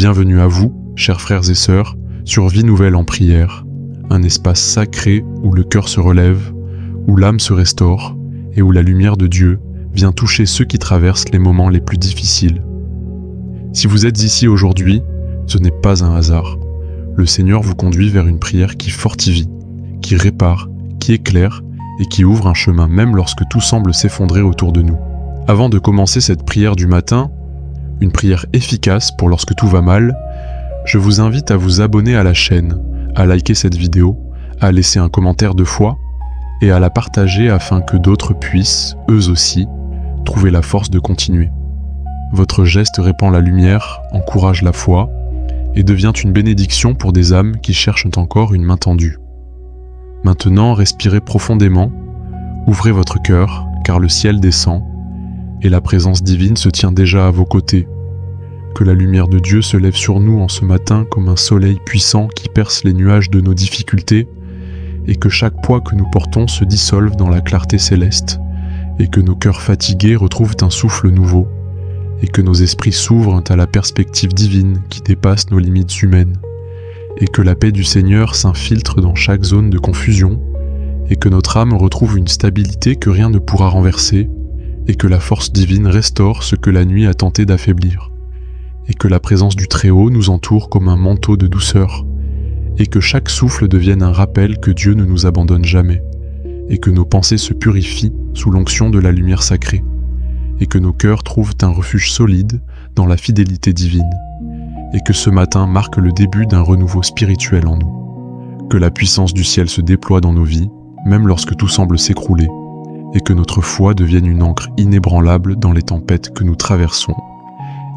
Bienvenue à vous, chers frères et sœurs, sur Vie Nouvelle en prière, un espace sacré où le cœur se relève, où l'âme se restaure et où la lumière de Dieu vient toucher ceux qui traversent les moments les plus difficiles. Si vous êtes ici aujourd'hui, ce n'est pas un hasard. Le Seigneur vous conduit vers une prière qui fortifie, qui répare, qui éclaire et qui ouvre un chemin même lorsque tout semble s'effondrer autour de nous. Avant de commencer cette prière du matin, une prière efficace pour lorsque tout va mal, je vous invite à vous abonner à la chaîne, à liker cette vidéo, à laisser un commentaire de foi et à la partager afin que d'autres puissent, eux aussi, trouver la force de continuer. Votre geste répand la lumière, encourage la foi et devient une bénédiction pour des âmes qui cherchent encore une main tendue. Maintenant, respirez profondément, ouvrez votre cœur, car le ciel descend et la présence divine se tient déjà à vos côtés. Que la lumière de Dieu se lève sur nous en ce matin comme un soleil puissant qui perce les nuages de nos difficultés, et que chaque poids que nous portons se dissolve dans la clarté céleste, et que nos cœurs fatigués retrouvent un souffle nouveau, et que nos esprits s'ouvrent à la perspective divine qui dépasse nos limites humaines, et que la paix du Seigneur s'infiltre dans chaque zone de confusion, et que notre âme retrouve une stabilité que rien ne pourra renverser, et que la force divine restaure ce que la nuit a tenté d'affaiblir, et que la présence du Très-Haut nous entoure comme un manteau de douceur, et que chaque souffle devienne un rappel que Dieu ne nous abandonne jamais, et que nos pensées se purifient sous l'onction de la lumière sacrée, et que nos cœurs trouvent un refuge solide dans la fidélité divine, et que ce matin marque le début d'un renouveau spirituel en nous. Que la puissance du ciel se déploie dans nos vies, même lorsque tout semble s'écrouler, et que notre foi devienne une ancre inébranlable dans les tempêtes que nous traversons,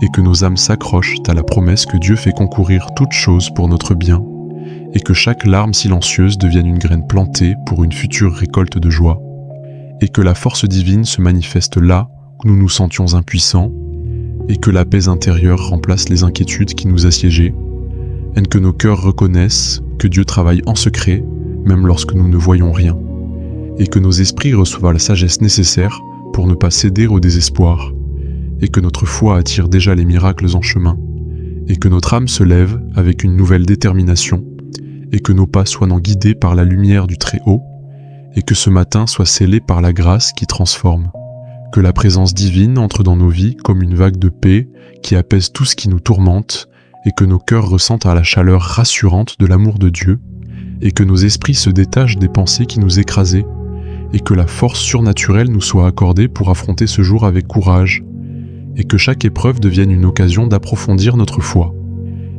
et que nos âmes s'accrochent à la promesse que Dieu fait concourir toutes choses pour notre bien, et que chaque larme silencieuse devienne une graine plantée pour une future récolte de joie, et que la force divine se manifeste là où nous nous sentions impuissants, et que la paix intérieure remplace les inquiétudes qui nous assiégeaient, et que nos cœurs reconnaissent que Dieu travaille en secret, même lorsque nous ne voyons rien, et que nos esprits reçoivent la sagesse nécessaire pour ne pas céder au désespoir, et que notre foi attire déjà les miracles en chemin, et que notre âme se lève avec une nouvelle détermination, et que nos pas soient guidés par la lumière du Très-Haut, et que ce matin soit scellé par la grâce qui transforme. Que la présence divine entre dans nos vies comme une vague de paix qui apaise tout ce qui nous tourmente, et que nos cœurs ressentent à la chaleur rassurante de l'amour de Dieu, et que nos esprits se détachent des pensées qui nous écrasaient, et que la force surnaturelle nous soit accordée pour affronter ce jour avec courage, et que chaque épreuve devienne une occasion d'approfondir notre foi,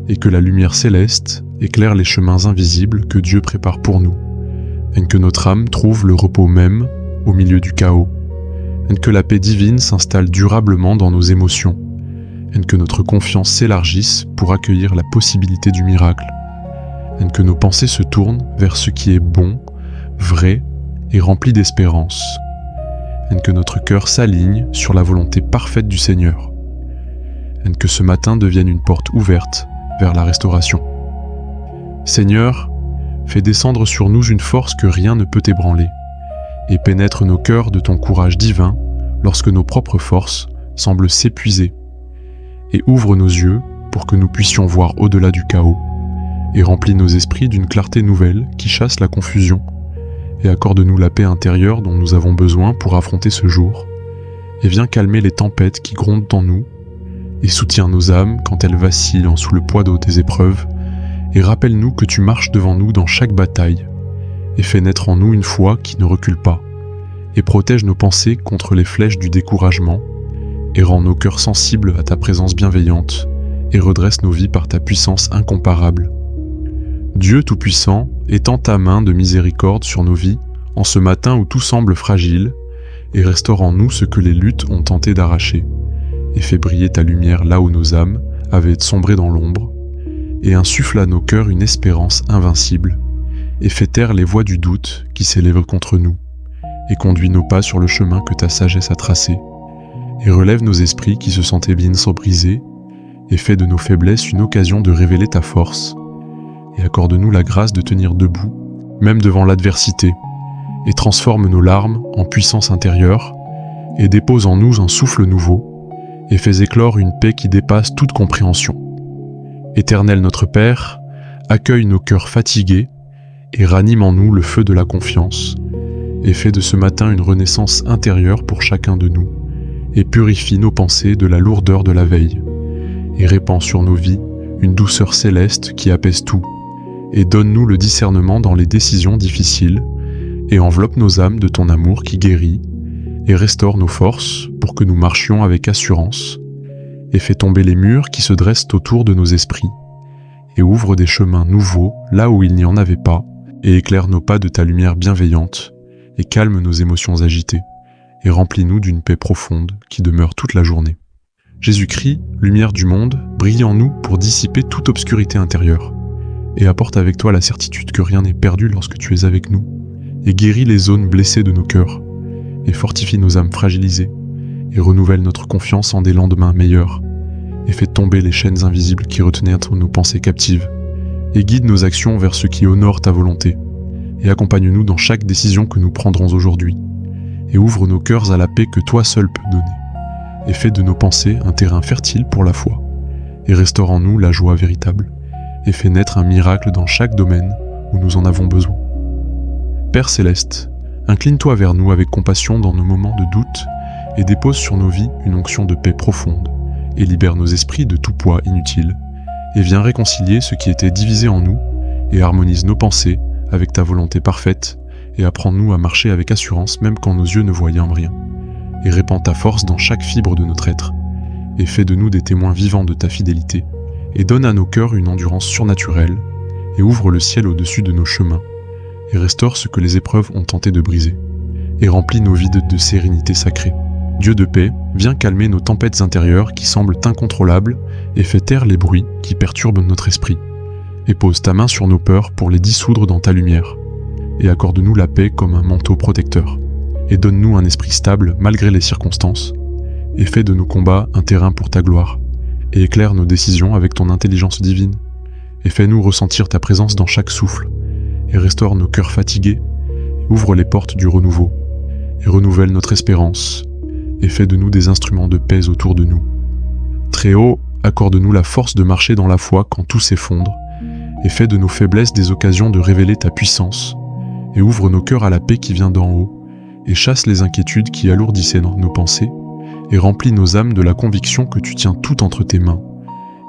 et que la lumière céleste éclaire les chemins invisibles que Dieu prépare pour nous, et que notre âme trouve le repos même au milieu du chaos, et que la paix divine s'installe durablement dans nos émotions, et que notre confiance s'élargisse pour accueillir la possibilité du miracle, et que nos pensées se tournent vers ce qui est bon, vrai et rempli d'espérance, et que notre cœur s'aligne sur la volonté parfaite du Seigneur, et que ce matin devienne une porte ouverte vers la restauration. Seigneur, fais descendre sur nous une force que rien ne peut ébranler, et pénètre nos cœurs de ton courage divin lorsque nos propres forces semblent s'épuiser, et ouvre nos yeux pour que nous puissions voir au-delà du chaos, et remplis nos esprits d'une clarté nouvelle qui chasse la confusion, et accorde-nous la paix intérieure dont nous avons besoin pour affronter ce jour, et viens calmer les tempêtes qui grondent en nous, et soutiens nos âmes quand elles vacillent sous le poids des épreuves, et rappelle-nous que tu marches devant nous dans chaque bataille, et fais naître en nous une foi qui ne recule pas, et protège nos pensées contre les flèches du découragement, et rend nos cœurs sensibles à ta présence bienveillante, et redresse nos vies par ta puissance incomparable. Dieu Tout-Puissant, étends ta main de miséricorde sur nos vies en ce matin où tout semble fragile, et restaure en nous ce que les luttes ont tenté d'arracher, et fais briller ta lumière là où nos âmes avaient sombré dans l'ombre, et insuffle à nos cœurs une espérance invincible, et fais taire les voix du doute qui s'élèvent contre nous, et conduis nos pas sur le chemin que ta sagesse a tracé, et relève nos esprits qui se sentaient bien sans briser, et fais de nos faiblesses une occasion de révéler ta force, et accorde-nous la grâce de tenir debout, même devant l'adversité, et transforme nos larmes en puissance intérieure, et dépose en nous un souffle nouveau, et fais éclore une paix qui dépasse toute compréhension. Éternel notre Père, accueille nos cœurs fatigués et ranime en nous le feu de la confiance, et fais de ce matin une renaissance intérieure pour chacun de nous, et purifie nos pensées de la lourdeur de la veille, et répand sur nos vies une douceur céleste qui apaise tout, et donne-nous le discernement dans les décisions difficiles, et enveloppe nos âmes de ton amour qui guérit, et restaure nos forces pour que nous marchions avec assurance, et fais tomber les murs qui se dressent autour de nos esprits, et ouvre des chemins nouveaux là où il n'y en avait pas, et éclaire nos pas de ta lumière bienveillante, et calme nos émotions agitées, et remplis-nous d'une paix profonde qui demeure toute la journée. Jésus-Christ, lumière du monde, brille en nous pour dissiper toute obscurité intérieure, et apporte avec toi la certitude que rien n'est perdu lorsque tu es avec nous, et guéris les zones blessées de nos cœurs, et fortifie nos âmes fragilisées, et renouvelle notre confiance en des lendemains meilleurs, et fait tomber les chaînes invisibles qui retenaient nos pensées captives, et guide nos actions vers ce qui honore ta volonté, et accompagne-nous dans chaque décision que nous prendrons aujourd'hui, et ouvre nos cœurs à la paix que toi seul peux donner, et fais de nos pensées un terrain fertile pour la foi, et restaure en nous la joie véritable, et fais naître un miracle dans chaque domaine où nous en avons besoin. Père Céleste, incline-toi vers nous avec compassion dans nos moments de doute, et dépose sur nos vies une onction de paix profonde, et libère nos esprits de tout poids inutile, et viens réconcilier ce qui était divisé en nous, et harmonise nos pensées avec ta volonté parfaite, et apprends-nous à marcher avec assurance même quand nos yeux ne voient rien, et répands ta force dans chaque fibre de notre être, et fais de nous des témoins vivants de ta fidélité, et donne à nos cœurs une endurance surnaturelle, et ouvre le ciel au-dessus de nos chemins, et restaure ce que les épreuves ont tenté de briser, et remplis nos vies de sérénité sacrée. Dieu de paix, viens calmer nos tempêtes intérieures qui semblent incontrôlables, et fais taire les bruits qui perturbent notre esprit, et pose ta main sur nos peurs pour les dissoudre dans ta lumière, et accorde-nous la paix comme un manteau protecteur, et donne-nous un esprit stable malgré les circonstances, et fais de nos combats un terrain pour ta gloire, et éclaire nos décisions avec ton intelligence divine, et fais-nous ressentir ta présence dans chaque souffle, et restaure nos cœurs fatigués, et ouvre les portes du renouveau, et renouvelle notre espérance, et fais de nous des instruments de paix autour de nous. Très haut, accorde-nous la force de marcher dans la foi quand tout s'effondre, et fais de nos faiblesses des occasions de révéler ta puissance, et ouvre nos cœurs à la paix qui vient d'en haut, et chasse les inquiétudes qui alourdissaient nos pensées, et remplis nos âmes de la conviction que tu tiens tout entre tes mains,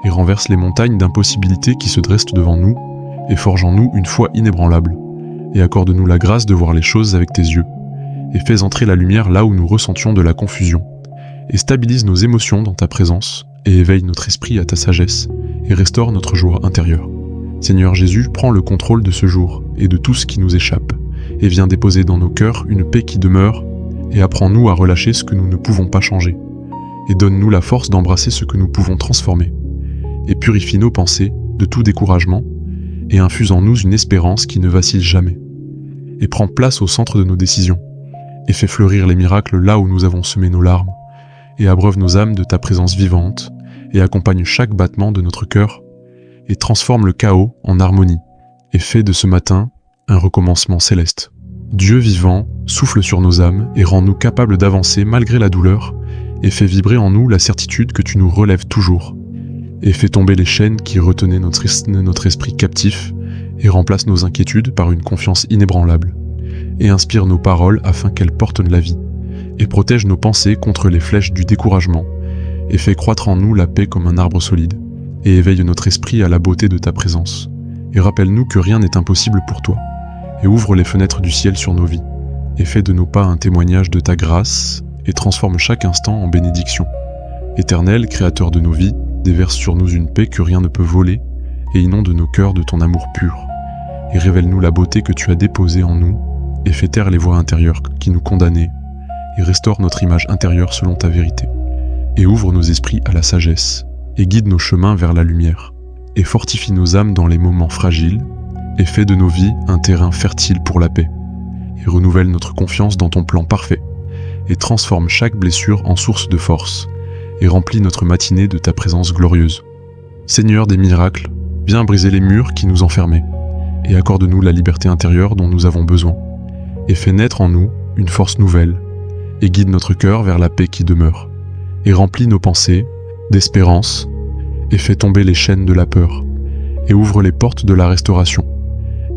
et renverse les montagnes d'impossibilités qui se dressent devant nous, et forge en nous une foi inébranlable, et accorde-nous la grâce de voir les choses avec tes yeux, et fais entrer la lumière là où nous ressentions de la confusion, et stabilise nos émotions dans ta présence, et éveille notre esprit à ta sagesse, et restaure notre joie intérieure. Seigneur Jésus, prends le contrôle de ce jour, et de tout ce qui nous échappe, et viens déposer dans nos cœurs une paix qui demeure, et apprends-nous à relâcher ce que nous ne pouvons pas changer, et donne-nous la force d'embrasser ce que nous pouvons transformer, et purifie nos pensées de tout découragement, et infuse en nous une espérance qui ne vacille jamais, et prends place au centre de nos décisions, et fais fleurir les miracles là où nous avons semé nos larmes, et abreuve nos âmes de ta présence vivante, et accompagne chaque battement de notre cœur, et transforme le chaos en harmonie, et fais de ce matin un recommencement céleste. Dieu vivant, souffle sur nos âmes et rend-nous capables d'avancer malgré la douleur, et fais vibrer en nous la certitude que tu nous relèves toujours, et fais tomber les chaînes qui retenaient notre esprit captif, et remplace nos inquiétudes par une confiance inébranlable, et inspire nos paroles afin qu'elles portent la vie, et protège nos pensées contre les flèches du découragement, et fais croître en nous la paix comme un arbre solide, et éveille notre esprit à la beauté de ta présence, et rappelle-nous que rien n'est impossible pour toi, et ouvre les fenêtres du ciel sur nos vies, et fais de nos pas un témoignage de ta grâce, et transforme chaque instant en bénédiction. Éternel, Créateur de nos vies, déverse sur nous une paix que rien ne peut voler, et inonde nos cœurs de ton amour pur, et révèle-nous la beauté que tu as déposée en nous, et fais taire les voix intérieures qui nous condamnaient, et restaure notre image intérieure selon ta vérité, et ouvre nos esprits à la sagesse, et guide nos chemins vers la lumière, et fortifie nos âmes dans les moments fragiles, et fais de nos vies un terrain fertile pour la paix, et renouvelle notre confiance dans ton plan parfait, et transforme chaque blessure en source de force, et remplis notre matinée de ta présence glorieuse. Seigneur des miracles, viens briser les murs qui nous enfermaient, et accorde-nous la liberté intérieure dont nous avons besoin, et fais naître en nous une force nouvelle, et guide notre cœur vers la paix qui demeure, et remplis nos pensées d'espérance, et fais tomber les chaînes de la peur, et ouvre les portes de la restauration,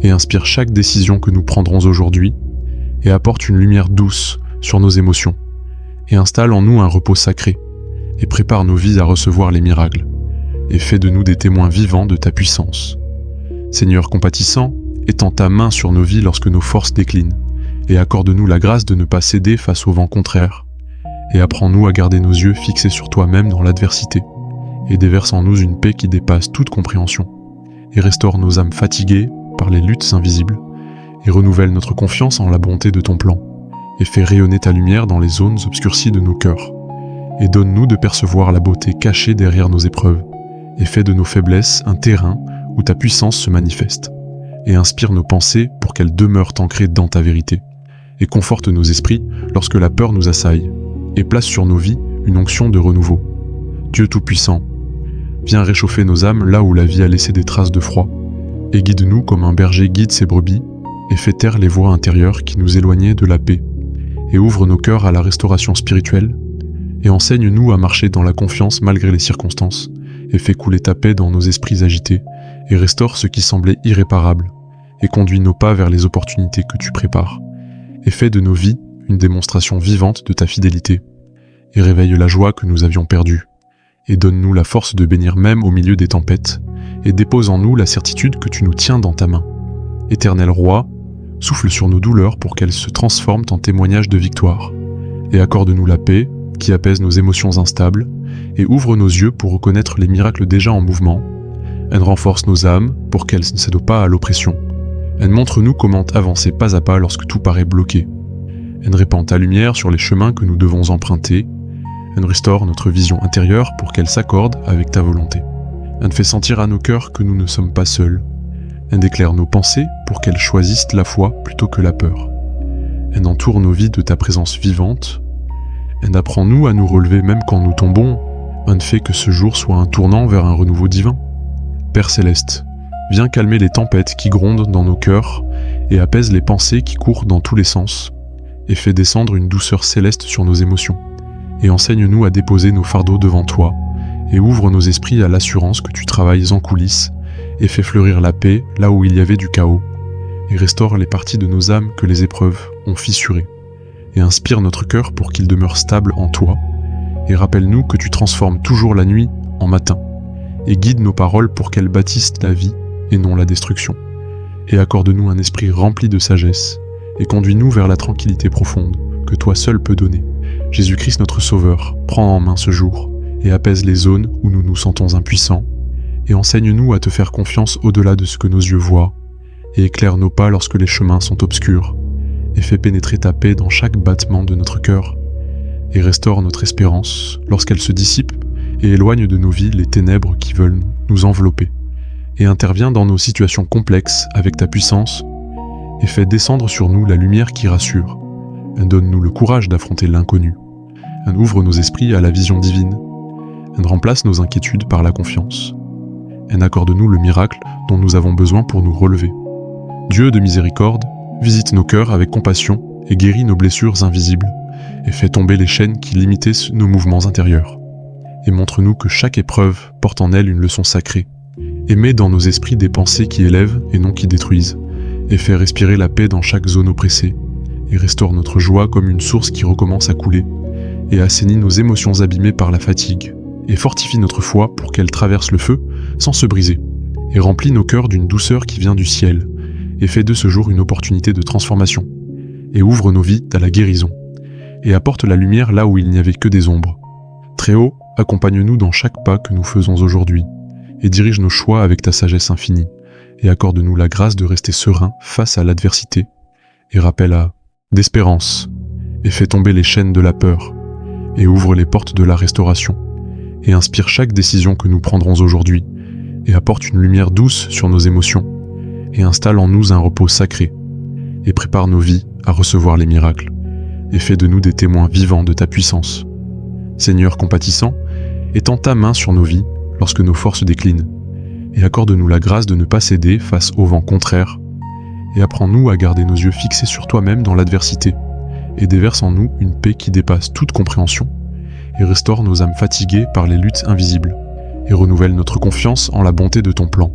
et inspire chaque décision que nous prendrons aujourd'hui, et apporte une lumière douce sur nos émotions, et installe en nous un repos sacré, et prépare nos vies à recevoir les miracles, et fais de nous des témoins vivants de ta puissance. Seigneur compatissant, étends ta main sur nos vies lorsque nos forces déclinent, et accorde-nous la grâce de ne pas céder face au vent contraire, et apprends-nous à garder nos yeux fixés sur toi-même dans l'adversité, et déverse en nous une paix qui dépasse toute compréhension, et restaure nos âmes fatiguées par les luttes invisibles, et renouvelle notre confiance en la bonté de ton plan, et fais rayonner ta lumière dans les zones obscurcies de nos cœurs, et donne-nous de percevoir la beauté cachée derrière nos épreuves, et fais de nos faiblesses un terrain où ta puissance se manifeste, et inspire nos pensées pour qu'elles demeurent ancrées dans ta vérité, et conforte nos esprits lorsque la peur nous assaille, et place sur nos vies une onction de renouveau. Dieu Tout-Puissant, viens réchauffer nos âmes là où la vie a laissé des traces de froid, et guide-nous comme un berger guide ses brebis, et fais taire les voix intérieures qui nous éloignaient de la paix, et ouvre nos cœurs à la restauration spirituelle, et enseigne-nous à marcher dans la confiance malgré les circonstances, et fais couler ta paix dans nos esprits agités, et restaure ce qui semblait irréparable, et conduis nos pas vers les opportunités que tu prépares, et fais de nos vies une démonstration vivante de ta fidélité, et réveille la joie que nous avions perdue, et donne-nous la force de bénir même au milieu des tempêtes, et dépose en nous la certitude que tu nous tiens dans ta main. Éternel Roi, souffle sur nos douleurs pour qu'elles se transforment en témoignages de victoire, et accorde-nous la paix qui apaise nos émotions instables, et ouvre nos yeux pour reconnaître les miracles déjà en mouvement. Elle renforce nos âmes pour qu'elles ne cèdent pas à l'oppression. Elle montre-nous comment avancer pas à pas lorsque tout paraît bloqué. Elle répand ta lumière sur les chemins que nous devons emprunter. Elle restaure notre vision intérieure pour qu'elle s'accorde avec ta volonté. Elle fait sentir à nos cœurs que nous ne sommes pas seuls. Elle éclaire nos pensées pour qu'elles choisissent la foi plutôt que la peur. Elle entoure nos vies de ta présence vivante. Elle apprend-nous à nous relever même quand nous tombons. Elle fait que ce jour soit un tournant vers un renouveau divin. Père Céleste, viens calmer les tempêtes qui grondent dans nos cœurs et apaise les pensées qui courent dans tous les sens, et fais descendre une douceur céleste sur nos émotions, et enseigne-nous à déposer nos fardeaux devant toi, et ouvre nos esprits à l'assurance que tu travailles en coulisses, et fais fleurir la paix là où il y avait du chaos, et restaure les parties de nos âmes que les épreuves ont fissurées, et inspire notre cœur pour qu'il demeure stable en toi, et rappelle-nous que tu transformes toujours la nuit en matin, et guide nos paroles pour qu'elles bâtissent la vie et non la destruction, et accorde-nous un esprit rempli de sagesse, et conduis-nous vers la tranquillité profonde que toi seul peux donner. Jésus-Christ notre Sauveur, prends en main ce jour, et apaise les zones où nous nous sentons impuissants, et enseigne-nous à te faire confiance au-delà de ce que nos yeux voient, et éclaire nos pas lorsque les chemins sont obscurs, et fais pénétrer ta paix dans chaque battement de notre cœur, et restaure notre espérance lorsqu'elle se dissipe, et éloigne de nos vies les ténèbres qui veulent nous envelopper, et intervient dans nos situations complexes avec ta puissance, et fais descendre sur nous la lumière qui rassure. Donne-nous le courage d'affronter l'inconnu. Ouvre nos esprits à la vision divine. Remplace nos inquiétudes par la confiance. Accorde-nous le miracle dont nous avons besoin pour nous relever. Dieu de miséricorde, visite nos cœurs avec compassion et guéris nos blessures invisibles, et fais tomber les chaînes qui limitaient nos mouvements intérieurs. Et montre-nous que chaque épreuve porte en elle une leçon sacrée. Et mets dans nos esprits des pensées qui élèvent et non qui détruisent, et fais respirer la paix dans chaque zone oppressée, et restaure notre joie comme une source qui recommence à couler, et assainit nos émotions abîmées par la fatigue, et fortifie notre foi pour qu'elle traverse le feu sans se briser, et remplit nos cœurs d'une douceur qui vient du ciel, et fait de ce jour une opportunité de transformation, et ouvre nos vies à la guérison, et apporte la lumière là où il n'y avait que des ombres. Très haut, accompagne-nous dans chaque pas que nous faisons aujourd'hui, et dirige nos choix avec ta sagesse infinie, et accorde-nous la grâce de rester serein face à l'adversité, et rappelle d'espérance, et fais tomber les chaînes de la peur, et ouvre les portes de la restauration, et inspire chaque décision que nous prendrons aujourd'hui, et apporte une lumière douce sur nos émotions, et installe en nous un repos sacré, et prépare nos vies à recevoir les miracles, et fais de nous des témoins vivants de ta puissance. Seigneur compatissant, étends ta main sur nos vies lorsque nos forces déclinent, et accorde-nous la grâce de ne pas céder face au vent contraire, et apprends-nous à garder nos yeux fixés sur toi-même dans l'adversité, et déverse en nous une paix qui dépasse toute compréhension, et restaure nos âmes fatiguées par les luttes invisibles, et renouvelle notre confiance en la bonté de ton plan,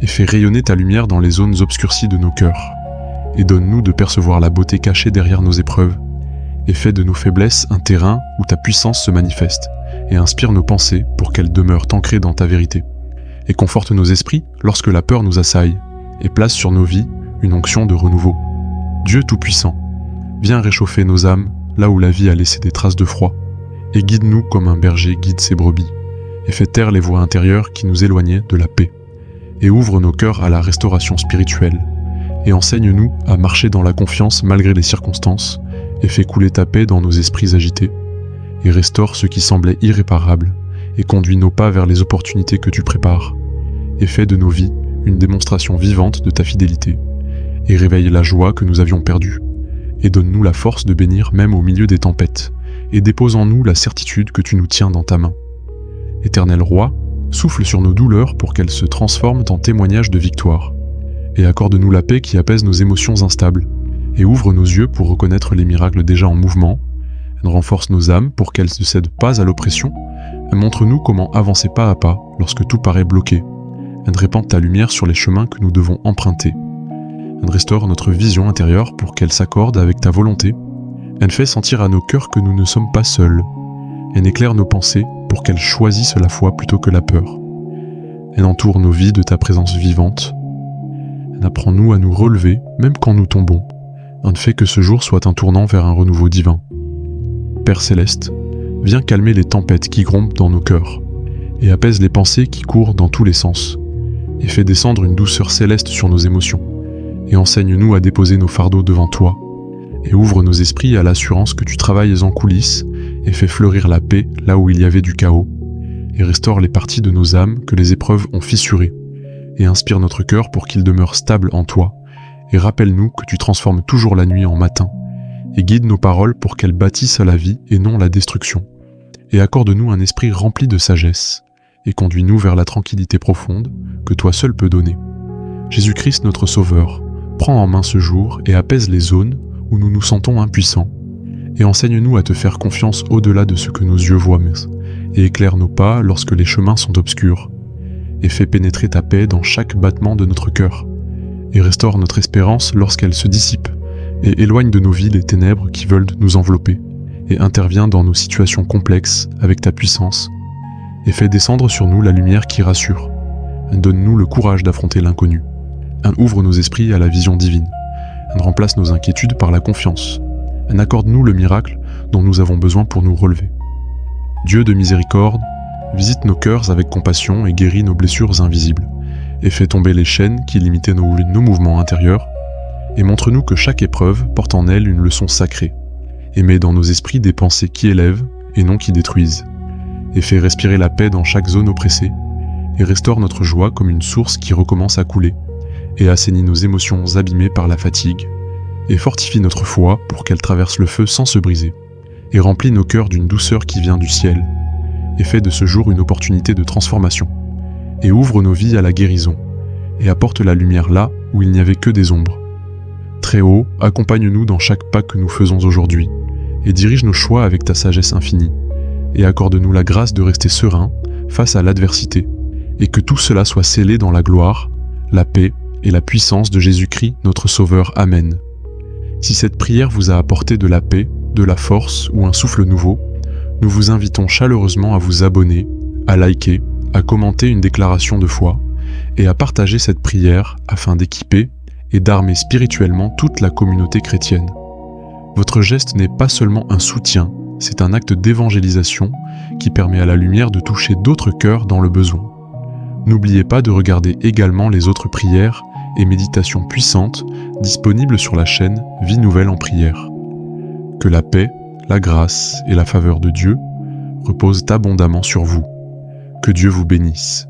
et fais rayonner ta lumière dans les zones obscurcies de nos cœurs, et donne-nous de percevoir la beauté cachée derrière nos épreuves, et fais de nos faiblesses un terrain où ta puissance se manifeste, et inspire nos pensées pour qu'elles demeurent ancrées dans ta vérité, et conforte nos esprits lorsque la peur nous assaille, et place sur nos vies une onction de renouveau. Dieu Tout-Puissant, viens réchauffer nos âmes là où la vie a laissé des traces de froid, et guide-nous comme un berger guide ses brebis, et fais taire les voix intérieures qui nous éloignaient de la paix, et ouvre nos cœurs à la restauration spirituelle, et enseigne-nous à marcher dans la confiance malgré les circonstances, et fais couler ta paix dans nos esprits agités, et restaure ce qui semblait irréparable, et conduis nos pas vers les opportunités que tu prépares, et fais de nos vies une démonstration vivante de ta fidélité, et réveille la joie que nous avions perdue, et donne-nous la force de bénir même au milieu des tempêtes, et dépose en nous la certitude que tu nous tiens dans ta main. Éternel Roi, souffle sur nos douleurs pour qu'elles se transforment en témoignages de victoire, et accorde-nous la paix qui apaise nos émotions instables, et ouvre nos yeux pour reconnaître les miracles déjà en mouvement, renforce nos âmes pour qu'elles ne cèdent pas à l'oppression, et montre-nous comment avancer pas à pas lorsque tout paraît bloqué, et répand ta lumière sur les chemins que nous devons emprunter. Restaure notre vision intérieure pour qu'elle s'accorde avec ta volonté, et fait sentir à nos cœurs que nous ne sommes pas seuls, et éclaire nos pensées pour qu'elles choisissent la foi plutôt que la peur. Et entoure nos vies de ta présence vivante. Apprends-nous à nous relever même quand nous tombons, et fait que ce jour soit un tournant vers un renouveau divin. Père Céleste, viens calmer les tempêtes qui grondent dans nos cœurs, et apaise les pensées qui courent dans tous les sens, et fais descendre une douceur céleste sur nos émotions, et enseigne-nous à déposer nos fardeaux devant toi, et ouvre nos esprits à l'assurance que tu travailles en coulisses, et fais fleurir la paix là où il y avait du chaos, et restaure les parties de nos âmes que les épreuves ont fissurées, et inspire notre cœur pour qu'il demeure stable en toi, et rappelle-nous que tu transformes toujours la nuit en matin, et guide nos paroles pour qu'elles bâtissent la vie et non la destruction, et accorde-nous un esprit rempli de sagesse, et conduis-nous vers la tranquillité profonde que toi seul peux donner. Jésus-Christ notre Sauveur, prends en main ce jour et apaise les zones où nous nous sentons impuissants, et enseigne-nous à te faire confiance au-delà de ce que nos yeux voient, et éclaire nos pas lorsque les chemins sont obscurs, et fais pénétrer ta paix dans chaque battement de notre cœur, et restaure notre espérance lorsqu'elle se dissipe, et éloigne de nos vies les ténèbres qui veulent nous envelopper, et interviens dans nos situations complexes avec ta puissance, et fais descendre sur nous la lumière qui rassure. Donne-nous le courage d'affronter l'inconnu. Ouvre nos esprits à la vision divine. Remplace nos inquiétudes par la confiance. Accorde-nous le miracle dont nous avons besoin pour nous relever. Dieu de miséricorde, visite nos cœurs avec compassion et guéris nos blessures invisibles, et fais tomber les chaînes qui limitaient nos mouvements intérieurs, et montre-nous que chaque épreuve porte en elle une leçon sacrée, et met dans nos esprits des pensées qui élèvent et non qui détruisent, et fais respirer la paix dans chaque zone oppressée, et restaure notre joie comme une source qui recommence à couler, et assainit nos émotions abîmées par la fatigue, et fortifie notre foi pour qu'elle traverse le feu sans se briser, et remplit nos cœurs d'une douceur qui vient du ciel, et fait de ce jour une opportunité de transformation, et ouvre nos vies à la guérison, et apporte la lumière là où il n'y avait que des ombres. Très haut, accompagne-nous dans chaque pas que nous faisons aujourd'hui, et dirige nos choix avec ta sagesse infinie, et accorde-nous la grâce de rester serein face à l'adversité, et que tout cela soit scellé dans la gloire, la paix et la puissance de Jésus-Christ, notre Sauveur. Amen. Si cette prière vous a apporté de la paix, de la force ou un souffle nouveau, nous vous invitons chaleureusement à vous abonner, à liker, à commenter une déclaration de foi, et à partager cette prière afin d'équiper et d'armer spirituellement toute la communauté chrétienne. Votre geste n'est pas seulement un soutien, c'est un acte d'évangélisation qui permet à la lumière de toucher d'autres cœurs dans le besoin. N'oubliez pas de regarder également les autres prières et méditations puissantes disponibles sur la chaîne Vie Nouvelle en Prière. Que la paix, la grâce et la faveur de Dieu reposent abondamment sur vous. Que Dieu vous bénisse.